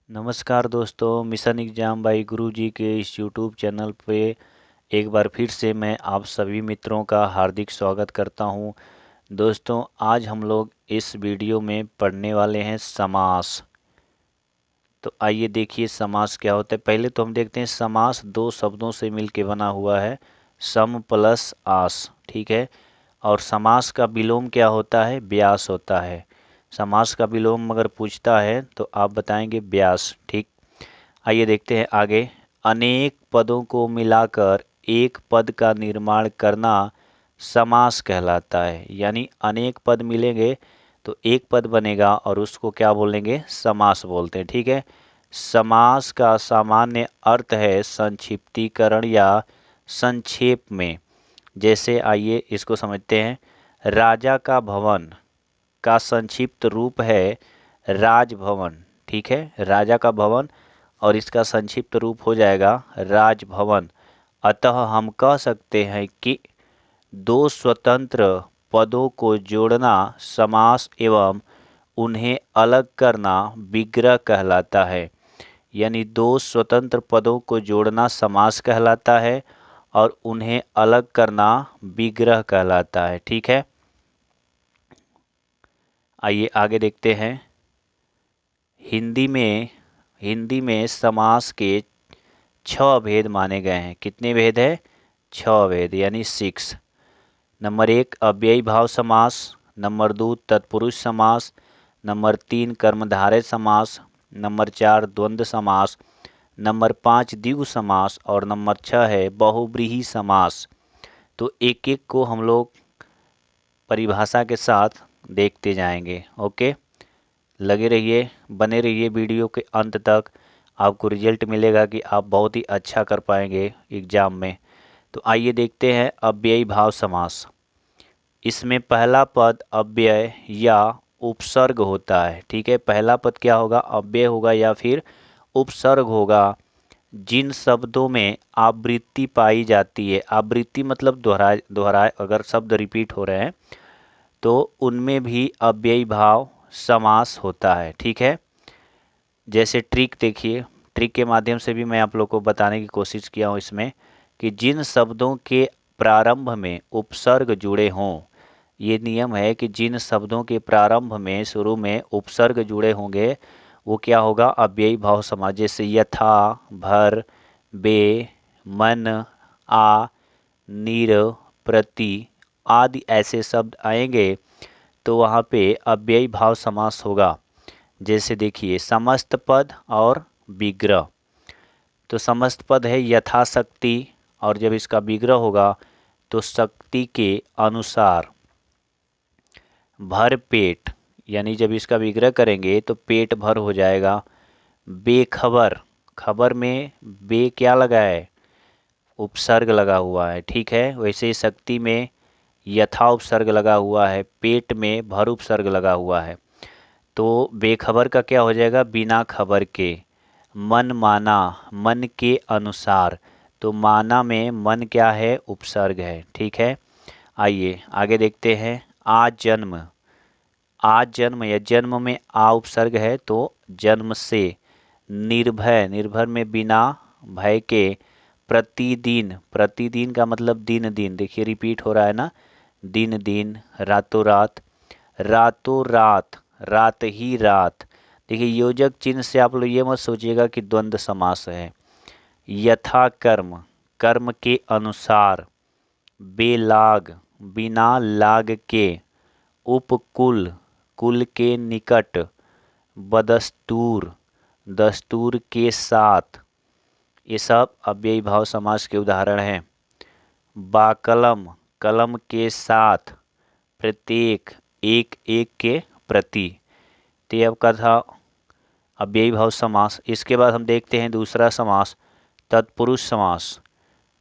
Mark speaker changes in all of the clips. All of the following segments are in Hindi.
Speaker 1: नमस्कार दोस्तों, मिशन एग्जाम बाई गुरुजी के इस यूट्यूब चैनल पे एक बार फिर से मैं आप सभी मित्रों का हार्दिक स्वागत करता हूं। दोस्तों, आज हम लोग इस वीडियो में पढ़ने वाले हैं समास। तो आइए देखिए समास क्या होता है। पहले तो हम देखते हैं समास दो शब्दों से मिलके बना हुआ है, सम प्लस आस। ठीक है। और समास का विलोम क्या होता है? व्यास होता है। समास का विलोम अगर पूछता है तो आप बताएंगे व्यास। ठीक। आइए देखते हैं आगे। अनेक पदों को मिलाकर एक पद का निर्माण करना समास कहलाता है। यानी अनेक पद मिलेंगे तो एक पद बनेगा और उसको क्या बोलेंगे? समास बोलते हैं। ठीक है। समास का सामान्य अर्थ है संक्षिप्तीकरण या संक्षेप में। जैसे आइए इसको समझते हैं। राजा का भवन का संक्षिप्त रूप है राजभवन। ठीक है। राजा का भवन और इसका संक्षिप्त रूप हो जाएगा राजभवन। अतः हम कह सकते हैं कि दो स्वतंत्र पदों को जोड़ना समास एवं उन्हें अलग करना विग्रह कहलाता है। यानी दो स्वतंत्र पदों को जोड़ना समास कहलाता है और उन्हें अलग करना विग्रह कहलाता है। ठीक है। आइए आगे देखते हैं। हिंदी में समास के 6 भेद माने गए हैं। कितने भेद है? 6 भेद यानी 6। नंबर 1 अव्ययी भाव समास, नंबर 2 तत्पुरुष समास, नंबर 3 कर्मधारय समास, नंबर 4 द्वंद्व समास, नंबर 5 द्विगु समास और नंबर 6 है बहुव्रीहि समास। तो एक एक को हम लोग परिभाषा के साथ देखते जाएंगे। ओके, लगे रहिए, बने रहिए वीडियो के अंत तक। आपको रिजल्ट मिलेगा कि आप बहुत ही अच्छा कर पाएंगे एग्जाम में। तो आइए देखते हैं अव्ययी भाव समास। इसमें पहला पद अव्यय या उपसर्ग होता है। ठीक है। पहला पद क्या होगा? अव्यय होगा या फिर उपसर्ग होगा। जिन शब्दों में आवृत्ति पाई जाती है, आवृत्ति मतलब दोहराए अगर शब्द रिपीट हो रहे हैं तो उनमें भी अव्ययी भाव समास होता है। ठीक है। जैसे ट्रिक देखिए, ट्रिक के माध्यम से भी मैं आप लोग को बताने की कोशिश किया हूँ इसमें कि जिन शब्दों के प्रारंभ में उपसर्ग जुड़े हों, ये नियम है कि जिन शब्दों के प्रारंभ में शुरू में उपसर्ग जुड़े होंगे वो क्या होगा? अव्ययी भाव समास। जैसे यथा, भर, बे, मन, आ, नीर, प्रति आदि ऐसे शब्द आएंगे तो वहाँ पे अव्ययी भाव समास होगा। जैसे देखिए समस्त पद और विग्रह। तो समस्त पद है यथाशक्ति और जब इसका विग्रह होगा तो शक्ति के अनुसार। भर पेट यानी जब इसका विग्रह करेंगे तो पेट भर हो जाएगा। बेखबर, खबर में बे क्या लगा है? उपसर्ग लगा हुआ है। ठीक है। वैसे ही शक्ति में यथा उपसर्ग लगा हुआ है, पेट में भर उपसर्ग लगा हुआ है। तो बेखबर का क्या हो जाएगा? बिना खबर के। मन माना, मन के अनुसार। तो माना में मन क्या है? उपसर्ग है। ठीक है। आइए आगे देखते हैं। आ जन्म, आज जन्म या जन्म में आ उपसर्ग है तो जन्म से। निर्भय, निर्भर में बिना भय के। प्रतिदिन, प्रतिदिन का मतलब दिन दिन। देखिए रिपीट हो रहा है ना, दिन दिन। रातों रात, रातों रात, रात ही रात। देखिए योजक चिन्ह से आप लोग ये मत सोचिएगा कि द्वंद्व समास है। यथा कर्म, कर्म के अनुसार। बेलाग, बिना लाग के। उपकुल, कुल के निकट। बदस्तूर, दस्तूर के साथ। ये सब अव्ययी भाव समास के उदाहरण हैं। बाकलम, कलम के साथ। प्रत्येक, एक एक के प्रति। तो ये आपका था अव्ययी भाव समास। इसके बाद हम देखते हैं दूसरा समास, तत्पुरुष समास।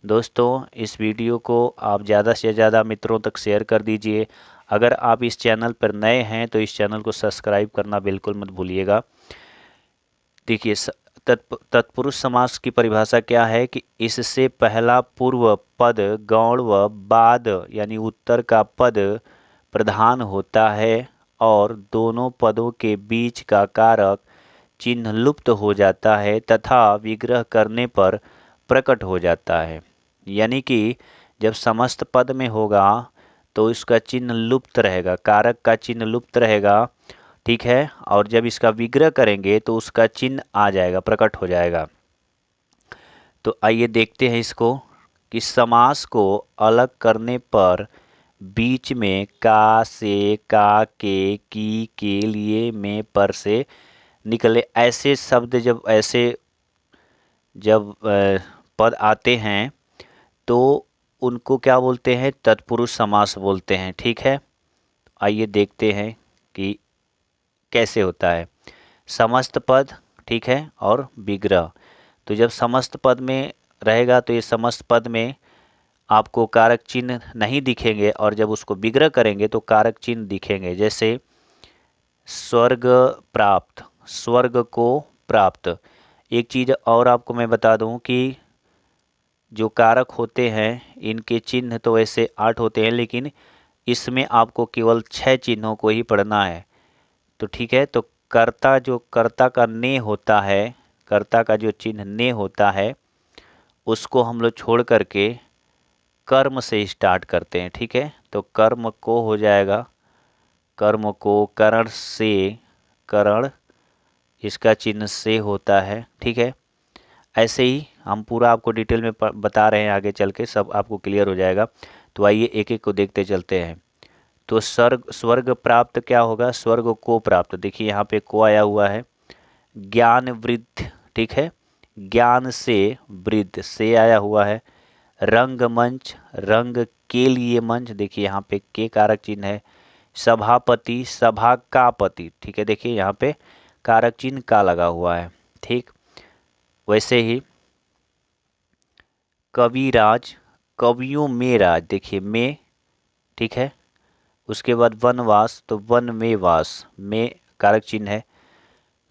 Speaker 1: दोस्तों, इस वीडियो को आप ज़्यादा से ज़्यादा मित्रों तक शेयर कर दीजिए। अगर आप इस चैनल पर नए हैं तो इस चैनल को सब्सक्राइब करना बिल्कुल मत भूलिएगा। देखिए तत्पुरुष समास की परिभाषा क्या है कि इससे पहला पूर्व पद गौण व बाद यानी उत्तर का पद प्रधान होता है और दोनों पदों के बीच का कारक चिन्ह लुप्त हो जाता है तथा विग्रह करने पर प्रकट हो जाता है। यानी कि जब समस्त पद में होगा तो इसका चिन्ह लुप्त रहेगा, कारक का चिन्ह लुप्त रहेगा, ठीक है। और जब इसका विग्रह करेंगे तो उसका चिन्ह आ जाएगा, प्रकट हो जाएगा। तो आइए देखते हैं इसको कि समास को अलग करने पर बीच में का, से, का, के, की, के लिए, में, पर से निकले ऐसे शब्द जब पद आते हैं तो उनको क्या बोलते हैं? तत्पुरुष समास बोलते हैं, ठीक है। आइए देखते हैं कि कैसे होता है समस्त पद, ठीक है, और विग्रह। तो जब समस्त पद में रहेगा तो ये समस्त पद में आपको कारक चिन्ह नहीं दिखेंगे, और जब उसको विग्रह करेंगे तो कारक चिन्ह दिखेंगे। जैसे स्वर्ग प्राप्त, स्वर्ग को प्राप्त। एक चीज़ और आपको मैं बता दूं कि जो कारक होते हैं इनके चिन्ह तो वैसे 8 होते हैं, लेकिन इसमें आपको केवल 6 चिन्हों को ही पढ़ना है। तो ठीक है, तो कर्ता, जो कर्ता का ने होता है, कर्ता का जो चिन्ह ने होता है उसको हम लोग छोड़ करके कर्म से स्टार्ट करते हैं, ठीक है। तो कर्म को हो जाएगा, कर्म को, करण से, करण इसका चिन्ह से होता है, ठीक है। ऐसे ही हम पूरा आपको डिटेल में बता रहे हैं, आगे चल के सब आपको क्लियर हो जाएगा। तो आइए एक एक को देखते चलते हैं। तो स्वर्ग प्राप्त क्या होगा? स्वर्ग को प्राप्त। देखिए यहाँ पे को आया हुआ है। ज्ञान वृद्ध, ठीक है, ज्ञान से वृद्ध, से आया हुआ है। रंगमंच, रंग के लिए मंच, देखिए यहाँ पे के कारक चिन्ह है। सभापति, सभा का पति, ठीक है, देखिए यहाँ पे कारक चिन्ह का लगा हुआ है, ठीक। वैसे ही कविराज, कवियों में राज, देखिए में, ठीक है। उसके बाद वनवास, तो वन में वास, में कारक चिन्ह है।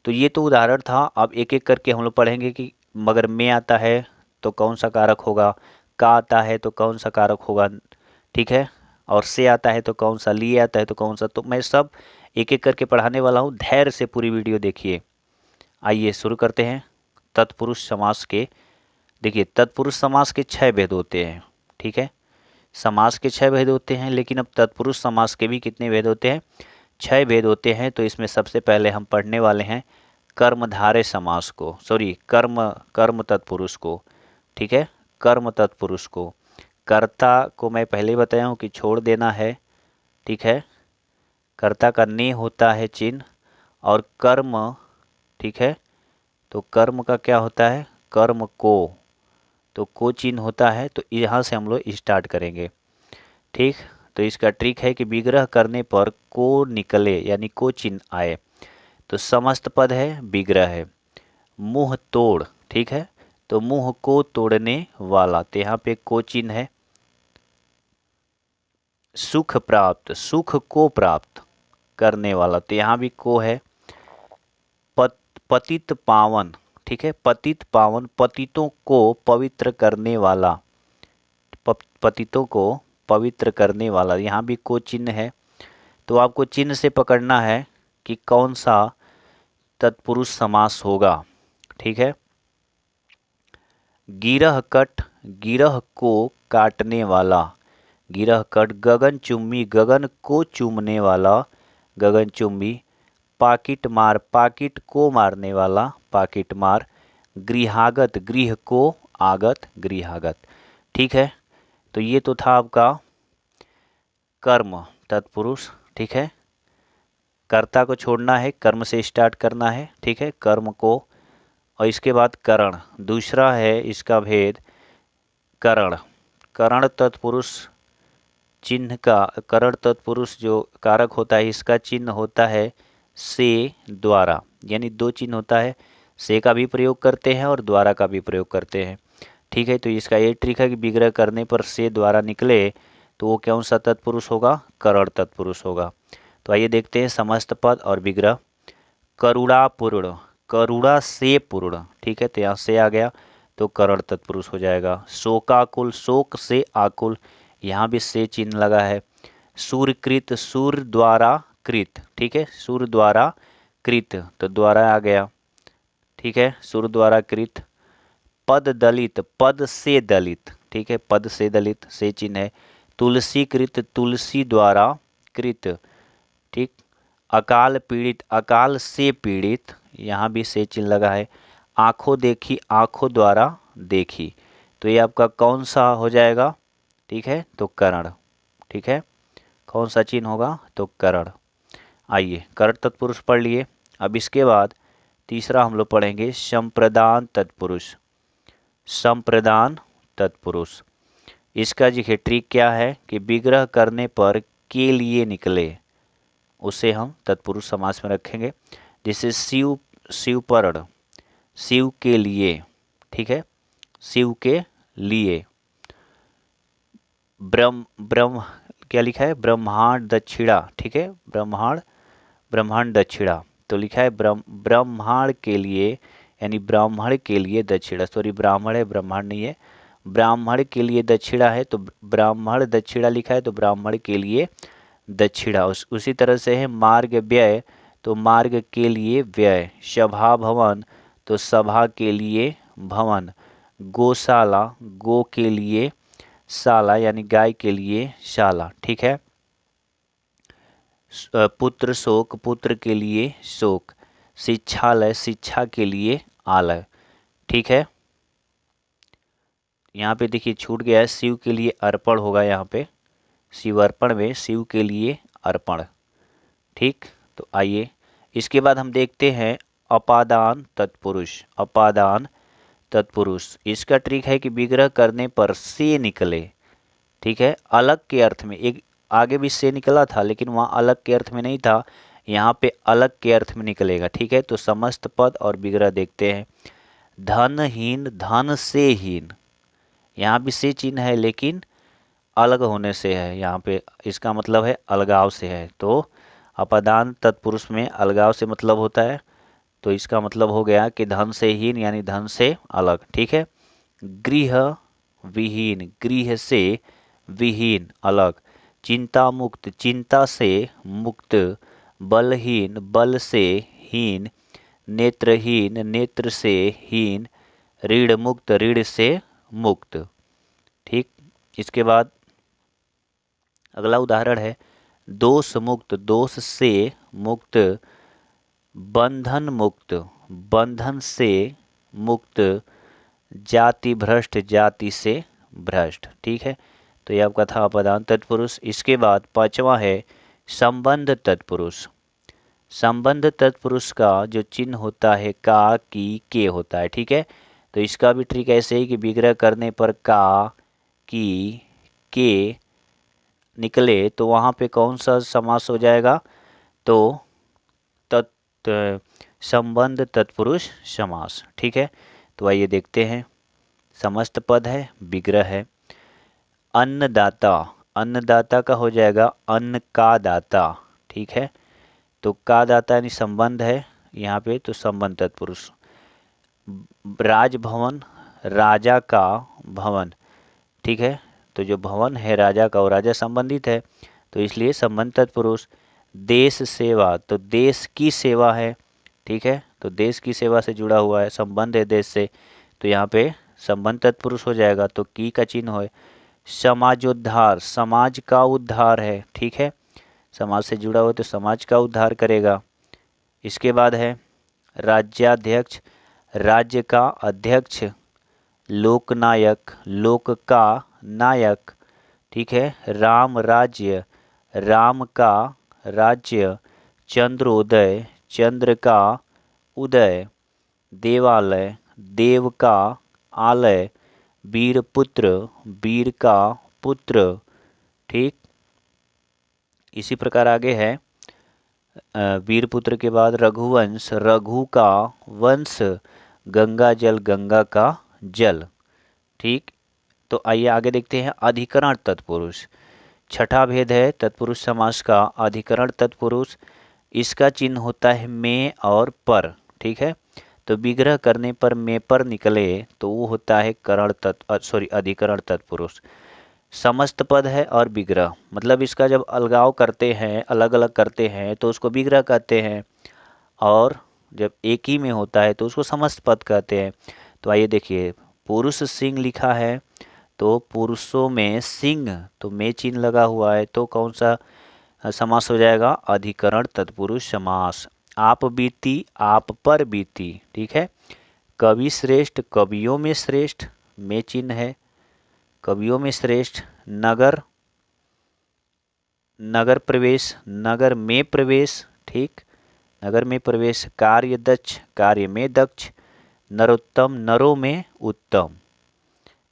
Speaker 1: तो ये तो उदाहरण था। अब एक एक करके हम लोग पढ़ेंगे कि मगर में आता है तो कौन सा कारक होगा, का आता है तो कौन सा कारक होगा, ठीक है, और से आता है तो कौन सा, लिए आता है तो कौन सा। तो मैं सब एक एक करके पढ़ाने वाला हूँ, धैर्य से पूरी वीडियो देखिए। आइए शुरू करते हैं तत्पुरुष समास के। देखिए तत्पुरुष समास के 6 भेद होते हैं, ठीक है। समास के 6 भेद होते हैं, लेकिन अब तत्पुरुष समास के भी कितने भेद होते हैं? 6 भेद होते हैं। तो इसमें सबसे पहले हम पढ़ने वाले हैं कर्मधारय समास को, सॉरी कर्म तत्पुरुष को, ठीक है। कर्म तत्पुरुष को, कर्ता को मैं पहले ही बताया हूँ कि छोड़ देना है, ठीक है। कर्ता का ने होता है चिन्ह, और कर्म, ठीक है। तो कर्म का क्या होता है? कर्म को, तो को चिन्ह होता है। तो यहाँ से हम लोग स्टार्ट करेंगे, ठीक। तो इसका ट्रिक है कि विग्रह करने पर को निकले, यानी को चिन्ह आए। तो समस्त पद है, विग्रह है। मुंह तोड़, ठीक है, तो मुंह को तोड़ने वाला, तो यहाँ पे को चिन्ह है। सुख प्राप्त, सुख को प्राप्त करने वाला, तो यहाँ भी को है। पतित पावन, ठीक है, पतित पावन, पतितों को पवित्र करने वाला, पतितों को पवित्र करने वाला, यहाँ भी को चिन्ह है। तो आपको चिन्ह से पकड़ना है कि कौन सा तत्पुरुष समास होगा, ठीक है। गिरह कट, गिरह को काटने वाला, गिरह कट। गगन चुम्बी, गगन को चूमने वाला, गगन चुम्बी। पाकिट मार, पाकिट को मारने वाला, पाकिट मार। गृहागत, गृह को आगत, गृहागत, ठीक है। तो ये तो था आपका कर्म तत्पुरुष, ठीक है। कर्ता को छोड़ना है, कर्म से स्टार्ट करना है, ठीक है, कर्म को। और इसके बाद करण, दूसरा है इसका भेद करण। करण तत्पुरुष चिन्ह का, करण तत्पुरुष जो कारक होता है इसका चिन्ह होता है से द्वारा, यानी 2 चिन्ह होता है। से का भी प्रयोग करते हैं और द्वारा का भी प्रयोग करते हैं, ठीक है। तो इसका ये ट्रिक है कि विग्रह करने पर से द्वारा निकले तो वो कौन सा तत्पुरुष होगा? करण तत्पुरुष होगा। तो आइए देखते हैं समस्त पद और विग्रह। करुणा पूर्ण, करुणा से पूर्ण, ठीक है, तो यहाँ से आ गया तो करण तत्पुरुष हो जाएगा। शोकाकुल, शोक से आकुल, यहाँ भी से चिन्ह लगा है। सूर्यकृत, सूर्य द्वारा कृत, ठीक है, सूर्य द्वारा कृत, तो द्वारा आ गया। ठीक है, सुर द्वारा कृत। पद दलित, पद से दलित, ठीक है, पद से दलित, से चिन्ह है। तुलसी कृत, तुलसी द्वारा कृत, ठीक। अकाल पीड़ित, अकाल से पीड़ित, यहाँ भी से चिन्ह लगा है। आंखों देखी, आंखों द्वारा देखी, तो ये आपका कौन सा हो जाएगा, ठीक है, तो करण, ठीक है, कौन सा चिन्ह होगा, तो करण। आइए करण तत्पुरुष पढ़ लिए। अब इसके बाद तीसरा हम लोग पढ़ेंगे संप्रदान तत्पुरुष। संप्रदान तत्पुरुष, इसका जी ट्रिक क्या है कि विग्रह करने पर के लिए निकले, उसे हम तत्पुरुष समास में रखेंगे। जैसे शिव, शिवपर्ण, शिव के लिए, ठीक है, शिव के लिए। ब्रह्म, ब्रह्म क्या लिखा है, ब्रह्मांड दक्षिणा, ठीक है, ब्रह्मांड, ब्रह्मांड दक्षिणा, तो लिखा है ब्रह्मांड के लिए, यानी ब्राह्मण के लिए दक्षिणा, सॉरी ब्राह्मण है, ब्रह्मांड नहीं है, ब्राह्मण के लिए दक्षिणा है, तो ब्राह्मण दक्षिणा लिखा है, तो ब्राह्मण के लिए दक्षिणा। उसी तरह से है मार्ग व्यय, तो मार्ग के लिए व्यय। सभा भवन, तो सभा के लिए भवन। गौशाला, गो के लिए शाला, यानी गाय के लिए शाला, ठीक है। पुत्र शोक, पुत्र के लिए शोक। शिक्षालय, शिक्षा के लिए आलय, ठीक है। यहाँ पे देखिए छूट गया है, शिव के लिए अर्पण होगा, यहाँ पे शिव अर्पण में शिव के लिए अर्पण, ठीक। तो आइए इसके बाद हम देखते हैं अपादान तत्पुरुष। अपादान तत्पुरुष, इसका ट्रिक है कि विग्रह करने पर से निकले, ठीक है, अलग के अर्थ में। एक आगे भी से निकला था, लेकिन वहाँ अलग के अर्थ में नहीं था, यहाँ पे अलग के अर्थ में निकलेगा, ठीक है। तो समस्त पद और विग्रह देखते हैं। धनहीन, धन से हीन, यहाँ भी से चिन्ह है, लेकिन अलग होने से है, यहाँ पे इसका मतलब है अलगाव से है। तो अपादान तत्पुरुष में अलगाव से मतलब होता है, तो इसका मतलब हो गया कि धन से हीन, यानी धन से अलग, ठीक है। गृह विहीन, गृह से विहीन, अलग। चिंता मुक्त, चिंता से मुक्त। बलहीन, बल से हीन। नेत्रहीन, नेत्र से हीन। ऋण मुक्त, ऋण से मुक्त, ठीक। इसके बाद अगला उदाहरण है दोष मुक्त, दोष से मुक्त। बंधन मुक्त, बंधन से मुक्त। जाति भ्रष्ट, जाति से भ्रष्ट, ठीक है। तो ये आपका था अपदान तत्पुरुष। इसके बाद पांचवा है संबंध तत्पुरुष। संबंध तत्पुरुष का जो चिन्ह होता है का, की, के होता है, ठीक है। तो इसका भी ट्रिक ऐसे ही कि विग्रह करने पर का, की, के निकले, तो वहाँ पे कौन सा समास हो जाएगा, तो संबंध तत्पुरुष समास, ठीक है। तो आइए देखते हैं। समस्त पद है, विग्रह है। अन्नदाता, अन्नदाता का हो जाएगा अन्न का दाता, ठीक है। तो का दाता यानी संबंध है यहाँ पे, तो संबंध तत्पुरुष। राजभवन, राजा का भवन, ठीक है। तो जो भवन है राजा का, वो राजा संबंधित है, तो इसलिए संबंध तत्पुरुष। देश सेवा, तो देश की सेवा है, ठीक है। तो देश की सेवा से जुड़ा हुआ है, संबंध है देश से, तो यहाँ पे संबंध तत्पुरुष हो जाएगा, तो की का चिन्ह है। समाजोद्धार, समाज का उद्धार है, ठीक है, समाज से जुड़ा हुआ तो समाज का उद्धार करेगा। इसके बाद है राज्याध्यक्ष, राज्य का अध्यक्ष। लोकनायक, लोक का नायक, ठीक है। राम राज्य, राम का राज्य। चंद्रोदय, चंद्र का उदय। देवालय, देव का आलय। वीरपुत्र, वीर का पुत्र, ठीक। इसी प्रकार आगे है वीरपुत्र के बाद रघुवंश, रघु का वंश। गंगा जल, गंगा का जल, ठीक। तो आइए आगे देखते हैं अधिकरण तत्पुरुष। छठा भेद है तत्पुरुष समास का, अधिकरण तत्पुरुष। इसका चिन्ह होता है में और पर, ठीक है। तो विग्रह करने पर में पर निकले, तो वो होता है करण अधिकरण तत्पुरुष। समस्त पद है और विग्रह, मतलब इसका जब अलगाव करते हैं, अलग अलग करते हैं, तो उसको विग्रह कहते हैं। और जब एक ही में होता है तो उसको समस्त पद कहते हैं। तो आइए देखिए, पुरुष सिंह लिखा है तो पुरुषों में सिंह, तो में चिन्ह लगा हुआ है तो कौन सा समास हो जाएगा? अधिकरण तत्पुरुष समास। आप बीती, आप पर बीती, ठीक है। कवि श्रेष्ठ, कवियों में श्रेष्ठ, में चिन्ह है, कवियों में श्रेष्ठ। नगर, नगर प्रवेश, नगर में प्रवेश, ठीक, नगर में प्रवेश। कार्य दक्ष, कार्य में दक्ष। नरोत्तम, नरों में उत्तम।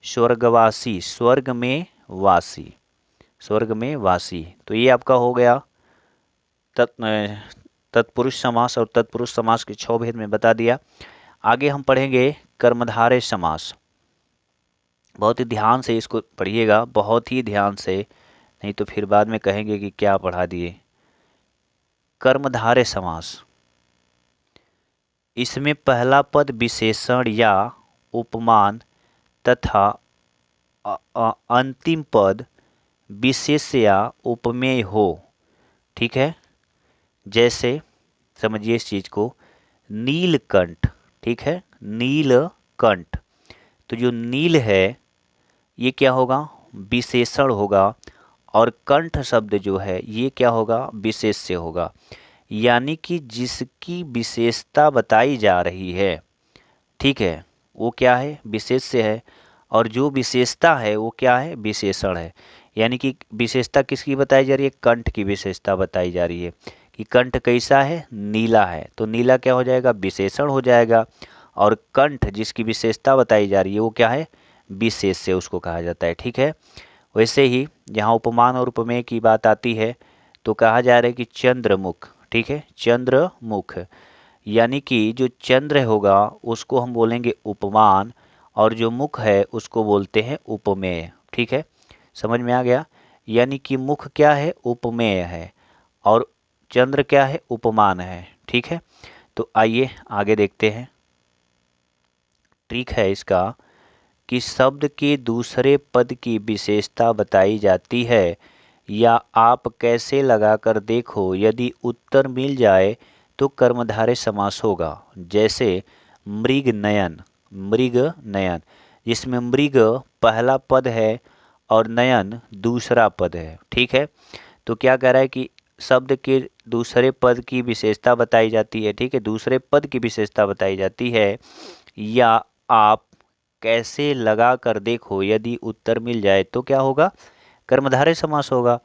Speaker 1: स्वर्गवासी, स्वर्ग में वासी, स्वर्ग में वासी। तो ये आपका हो गया तत्पुरुष समास, और तत्पुरुष समास के 6 भेद में बता दिया। आगे हम पढ़ेंगे कर्मधारय समास। बहुत ही ध्यान से इसको पढ़िएगा, बहुत ही ध्यान से, नहीं तो फिर बाद में कहेंगे कि क्या पढ़ा दिए। कर्मधारय समास, इसमें पहला पद विशेषण या उपमान तथा अंतिम पद विशेष या उपमेय हो, ठीक है। जैसे समझिए इस चीज को, नीलकंठ, ठीक है, नीलकंठ। तो जो नील है ये क्या होगा? विशेषण होगा, और कंठ शब्द जो है ये क्या होगा? विशेष से होगा। यानी कि जिसकी विशेषता बताई जा रही है, ठीक है, वो क्या है? विशेष से है, और जो विशेषता है वो क्या है? विशेषण है। यानी कि विशेषता किसकी बताई जा रही है? कंठ की विशेषता बताई जा रही है कि कंठ कैसा है? नीला है। तो नीला क्या हो जाएगा? विशेषण हो जाएगा। और कंठ जिसकी विशेषता बताई जा रही है वो क्या है? विशेष से उसको कहा जाता है, ठीक है। वैसे ही यहाँ उपमान और उपमेय की बात आती है तो कहा जा रहा है कि चंद्रमुख, ठीक है, चंद्रमुख, यानी कि जो चंद्र होगा उसको हम बोलेंगे उपमान, और जो मुख है उसको बोलते हैं उपमेय, ठीक है। समझ में आ गया? यानी कि मुख क्या है? उपमेय है, और चंद्र क्या है? उपमान है, ठीक है। तो आइए आगे देखते हैं। ट्रिक है इसका कि शब्द के दूसरे पद की विशेषता बताई जाती है, या आप कैसे लगाकर देखो, यदि उत्तर मिल जाए तो कर्मधारय समास होगा। जैसे मृग नयन, मृग नयन, जिसमें मृग पहला पद है और नयन दूसरा पद है, ठीक है। तो क्या कह रहा है कि शब्द के दूसरे पद की विशेषता बताई जाती है, ठीक है, दूसरे पद की विशेषता बताई जाती है, या आप कैसे लगा कर देखो, यदि उत्तर मिल जाए तो क्या होगा? कर्मधारय समास होगा,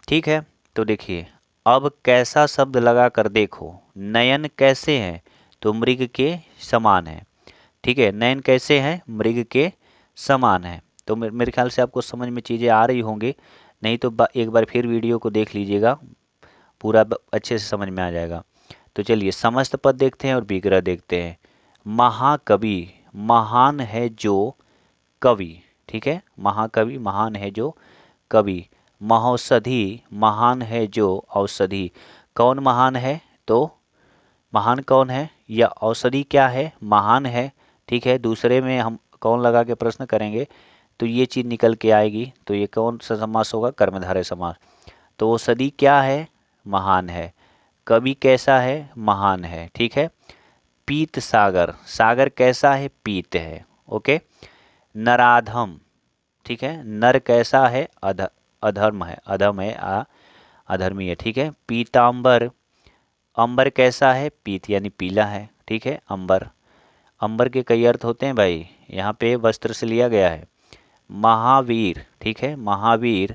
Speaker 1: ठीक है। तो देखिए, अब कैसा शब्द लगा कर देखो। नयन कैसे हैं? तो मृग के समान है, ठीक है, नयन कैसे हैं? मृग के समान है। तो मेरे ख्याल से आपको समझ में चीज़ें आ रही होंगी, नहीं तो एक बार फिर वीडियो को देख लीजिएगा, पूरा अच्छे से समझ में आ जाएगा। तो चलिए समस्त पद देखते हैं और विग्रह देखते हैं। महाकवि, महान है जो कवि, ठीक है, महाकवि महान है जो कवि। महौषधि, महान है जो औषधि। कौन महान है? तो महान कौन है? या औषधि क्या है? महान है, ठीक है। दूसरे में हम कौन लगा के प्रश्न करेंगे तो ये चीज़ निकल के आएगी। तो ये कौन सा समास होगा? कर्मधारय समास। तो औषधि क्या है? महान है। कवि कैसा है? महान है, ठीक है। पीत सागर, सागर कैसा है? पीत है, ओके। नराधम, ठीक है, नर कैसा है? अधर्म है, अधम है, अधर्मी है, ठीक है। पीतांबर, अंबर कैसा है? पीत यानी पीला है, ठीक है, अंबर। अंबर के कई अर्थ होते हैं भाई, यहाँ पे वस्त्र से लिया गया है। महावीर, ठीक है, महावीर,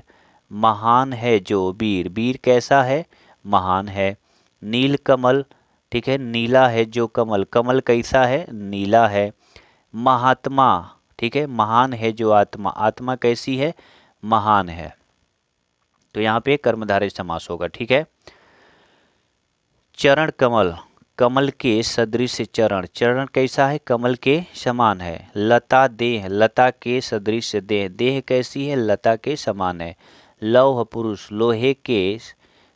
Speaker 1: महान है जो वीर, वीर कैसा है? महान है। नीलकमल, ठीक है, नीला है जो कमल, कमल कैसा है? नीला है। महात्मा, ठीक है, महान है जो आत्मा, आत्मा कैसी है? महान है। तो यहाँ पे कर्मधारय समास होगा, ठीक है। चरण कमल, कमल के सदृश चरण, चरण कैसा है? कमल के समान है। लता देह, लता के सदृश देह, देह कैसी है? लता के समान है। लौह पुरुष, लोहे के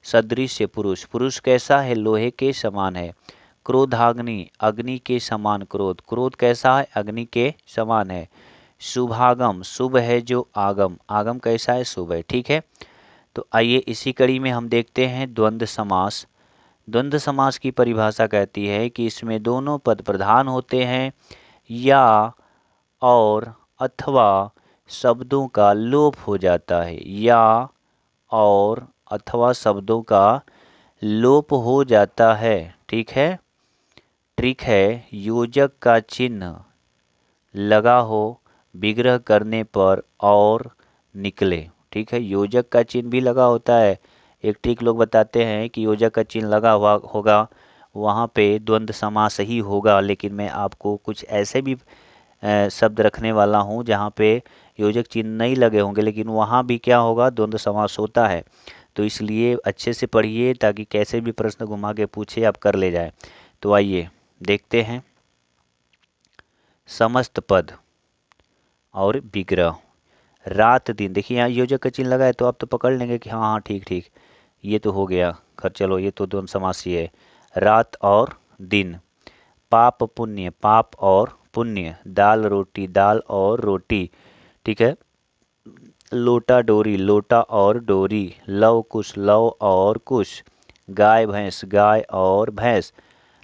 Speaker 1: सदृश पुरुष, पुरुष कैसा है? लोहे के समान है। क्रोधाग्नि, अग्नि के समान क्रोध, क्रोध कैसा है? अग्नि के समान है। शुभागम, शुभ है जो आगम, आगम कैसा है? शुभ है, ठीक है। तो आइए इसी कड़ी में हम देखते हैं द्वंद्व समास। द्वंद्व समास की परिभाषा कहती है कि इसमें दोनों पद प्रधान होते हैं या और अथवा शब्दों का लोप हो जाता है, या और अथवा शब्दों का लोप हो जाता है। ठीक है। ट्रिक है, योजक का चिन्ह लगा हो विग्रह करने पर और निकले। ठीक है, योजक का चिन्ह भी लगा होता है। एक ट्रिक लोग बताते हैं कि योजक का चिन्ह लगा हुआ होगा, वहाँ पे द्वंद्व समास ही होगा, लेकिन मैं आपको कुछ ऐसे भी शब्द रखने वाला हूँ जहाँ पे योजक चिन्ह नहीं लगे होंगे, लेकिन वहाँ भी क्या होगा, द्वंद्व समास होता है। तो इसलिए अच्छे से पढ़िए ताकि कैसे भी प्रश्न घुमा के पूछे आप कर ले जाए। तो आइए देखते हैं। समस्त पद और विग्रह। रात दिन, देखिए यहाँ योजक का चिन्ह लगा है तो आप तो पकड़ लेंगे कि हाँ हाँ ठीक ठीक ये तो हो गया। खैर चलो, ये तो द्वंद्व समास ही है। रात और दिन। पाप पुण्य, पाप और पुण्य। दाल रोटी, दाल और रोटी। ठीक है। लोटा डोरी, लोटा और डोरी। लव कुश, लव और कुश। गाय भैंस, गाय और भैंस।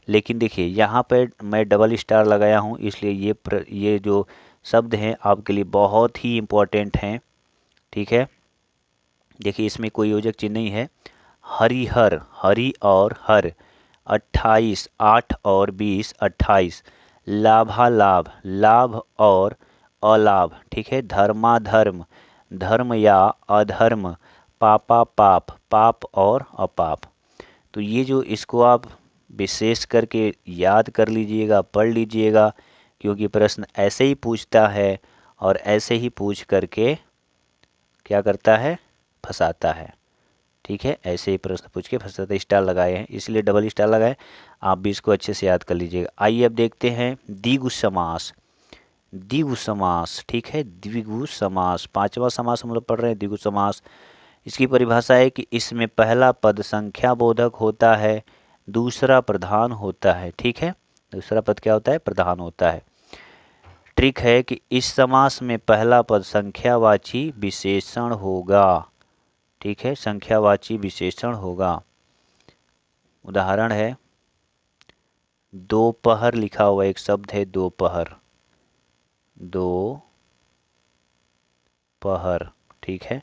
Speaker 1: लेकिन देखिए यहाँ पर मैं डबल स्टार लगाया हूँ, इसलिए ये जो शब्द हैं आपके लिए बहुत ही इम्पोर्टेंट हैं। ठीक है। देखिए इसमें कोई योजक चिन्ह नहीं है। हरिहर, हरि और हर। 28, 8 और 20, 28। लाभालाभ, लाभ और अलाभ। ठीक है। धर्माधर्म, धर्म या अधर्म। पापा पाप, पाप और अपाप। तो ये जो इसको आप विशेष करके याद कर लीजिएगा, पढ़ लीजिएगा, क्योंकि प्रश्न ऐसे ही पूछता है और ऐसे ही पूछ करके क्या करता है, फंसाता है। ठीक है, ऐसे ही प्रश्न पूछ के फंसाता। स्टार लगाए हैं इसलिए डबल स्टार लगाए। आप भी इसको अच्छे से याद कर लीजिएगा। आइए अब देखते हैं द्विगु समास। द्विगु समास, ठीक है, द्विगु समास पांचवा समास हम लोग पढ़ रहे हैं, द्विगु समास। इसकी परिभाषा है कि इसमें पहला पद संख्या बोधक होता है, दूसरा प्रधान होता है। ठीक है, दूसरा पद क्या होता है, प्रधान होता है। ट्रिक है कि इस समास में पहला पद संख्यावाची विशेषण होगा। ठीक है, संख्यावाची विशेषण होगा। उदाहरण है दोपहर, लिखा हुआ एक शब्द है दोपहर, दो पहर। ठीक है,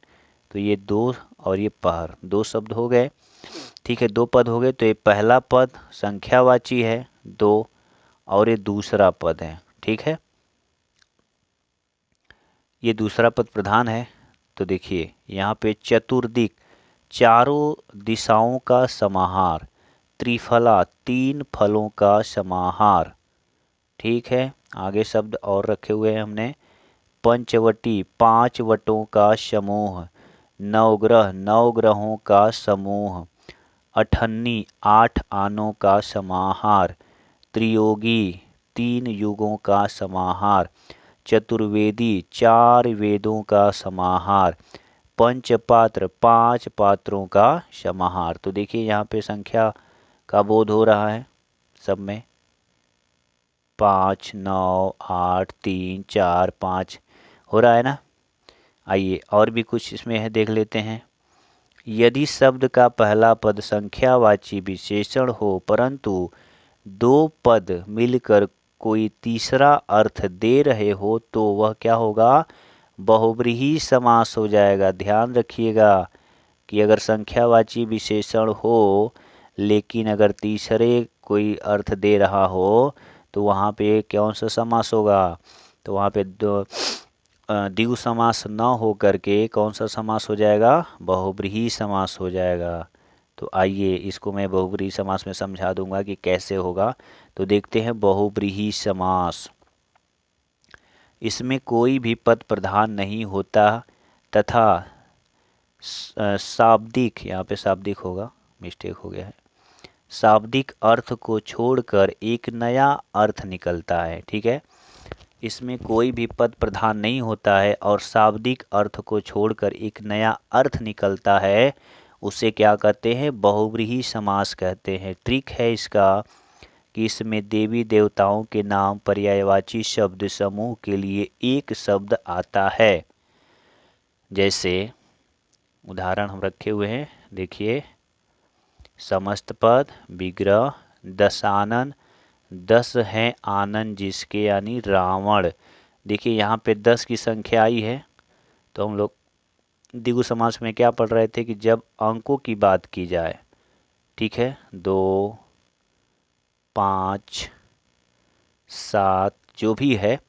Speaker 1: तो ये दो और ये पहर, दो शब्द हो गए। ठीक है, दो पद हो गए, तो ये पहला पद संख्यावाची है दो, और ये दूसरा पद है। ठीक है, ये दूसरा पद प्रधान है। तो देखिए यहाँ पे चतुर्दिक, चारों दिशाओं का समाहार। त्रिफला, तीन फलों का समाहार। ठीक है, आगे शब्द और रखे हुए हैं हमने। पंचवटी, पांच वटों का समूह। नवग्रह, नौ ग्रहों का समूह। अठन्नी, आठ आनों का समाहार। त्रियोगी, तीन युगों का समाहार। चतुर्वेदी, चार वेदों का समाहार। पंचपात्र, पांच पात्रों का समाहार। तो देखिए यहाँ पे संख्या का बोध हो रहा है सब में। 5, 9, 8, 3, 4, 5 हो रहा है ना। आइए और भी कुछ इसमें है, देख लेते हैं। यदि शब्द का पहला पद संख्यावाची विशेषण हो परंतु दो पद मिलकर कोई तीसरा अर्थ दे रहे हो तो वह क्या होगा, बहुव्रीहि समास हो जाएगा। ध्यान रखिएगा कि अगर संख्यावाची विशेषण हो लेकिन अगर तीसरे कोई अर्थ दे रहा हो तो वहाँ पे कौन सा समास होगा, तो वहाँ पे द्विगु समास न हो करके कौन सा समास हो जाएगा, बहुव्रीहि समास हो जाएगा। तो आइए इसको मैं बहुव्रीहि समास में समझा दूंगा कि कैसे होगा। तो देखते हैं बहुव्रीहि समास। इसमें कोई भी पद प्रधान नहीं होता तथा शाब्दिक, यहाँ पे शाब्दिक होगा, मिस्टेक हो गया है। शाब्दिक अर्थ को छोड़कर एक नया अर्थ निकलता है। ठीक है, इसमें कोई भी पद प्रधान नहीं होता है और शाब्दिक अर्थ को छोड़कर एक नया अर्थ निकलता है, उसे क्या कहते हैं, बहुव्रीहि समास कहते हैं। ट्रिक है इसका कि इसमें देवी देवताओं के नाम पर्यायवाची शब्द समूह के लिए एक शब्द आता है। जैसे उदाहरण हम रखे हुए हैं, देखिए समस्त पद, विग्रह, दशानन, 10 हैं आनंद जिसके यानी रावण। देखिए यहाँ पे 10 की संख्या आई है, तो हम लोग द्विगु समास में क्या पढ़ रहे थे कि जब अंकों की बात की जाए, ठीक है, 2, 5, 7 जो भी है,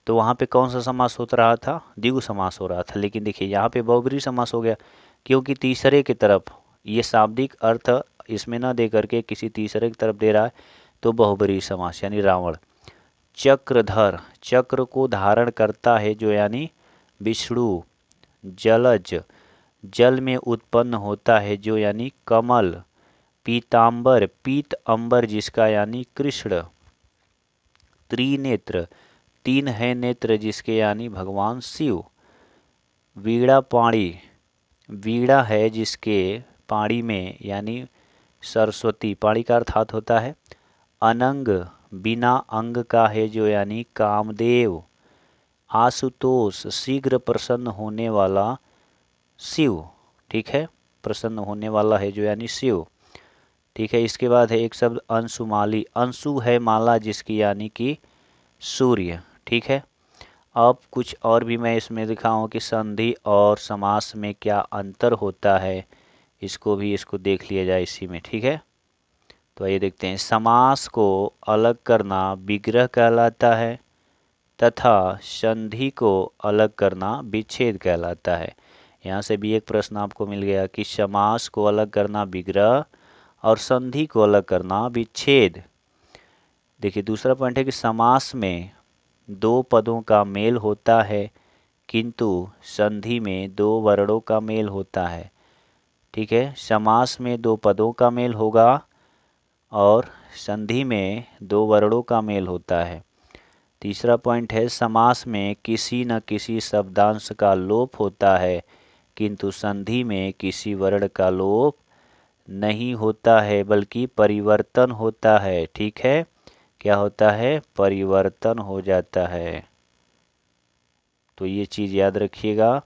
Speaker 1: तो वहाँ पे कौन सा समास हो रहा था, द्विगु समास हो रहा था। लेकिन देखिए यहाँ पे बहुब्रीहि समास हो गया, क्योंकि तीसरे की तरफ ये शाब्दिक अर्थ इसमें न दे करके किसी तीसरे की तरफ दे रहा है, तो बहुब्रीहि समास यानी रावण। चक्रधर, चक्र को धारण करता है जो यानी विष्णु। जलज, जल में उत्पन्न होता है जो यानी कमल। पीतांबर, पीत अंबर जिसका यानी कृष्ण। त्रिनेत्र, 3 है नेत्र जिसके यानी भगवान शिव। वीणा पाणी, वीणा है जिसके पाणी में यानी सरस्वती, पाणी का अर्थात होता है अनंग, बिना अंग का है जो यानी कामदेव। आशुतोष, शीघ्र प्रसन्न होने वाला शिव, ठीक है, प्रसन्न होने वाला है जो यानी शिव, ठीक है। इसके बाद है एक शब्द अंशुमाली, अंशु है माला जिसकी यानी कि सूर्य, ठीक है। अब कुछ और भी मैं इसमें दिखाऊं कि संधि और समास में क्या अंतर होता है, इसको देख लिया जाए इसी में, ठीक है। तो आइए देखते हैं, समास को अलग करना विग्रह कहलाता है तथा संधि को अलग करना विच्छेद कहलाता है। यहाँ से भी एक प्रश्न आपको मिल गया कि समास को अलग करना विग्रह और संधि को अलग करना विच्छेद। देखिए दूसरा पॉइंट है कि समास में 2 पदों का मेल होता है किंतु संधि में 2 वर्णों का मेल होता है, ठीक है। समास में 2 पदों का मेल होगा और संधि में 2 वर्णों का मेल होता है। तीसरा पॉइंट है समास में किसी न किसी शब्दांश का लोप होता है किंतु संधि में किसी वर्ण का लोप नहीं होता है बल्कि परिवर्तन होता है, ठीक है। क्या होता है, परिवर्तन हो जाता है। तो ये चीज़ याद रखिएगा।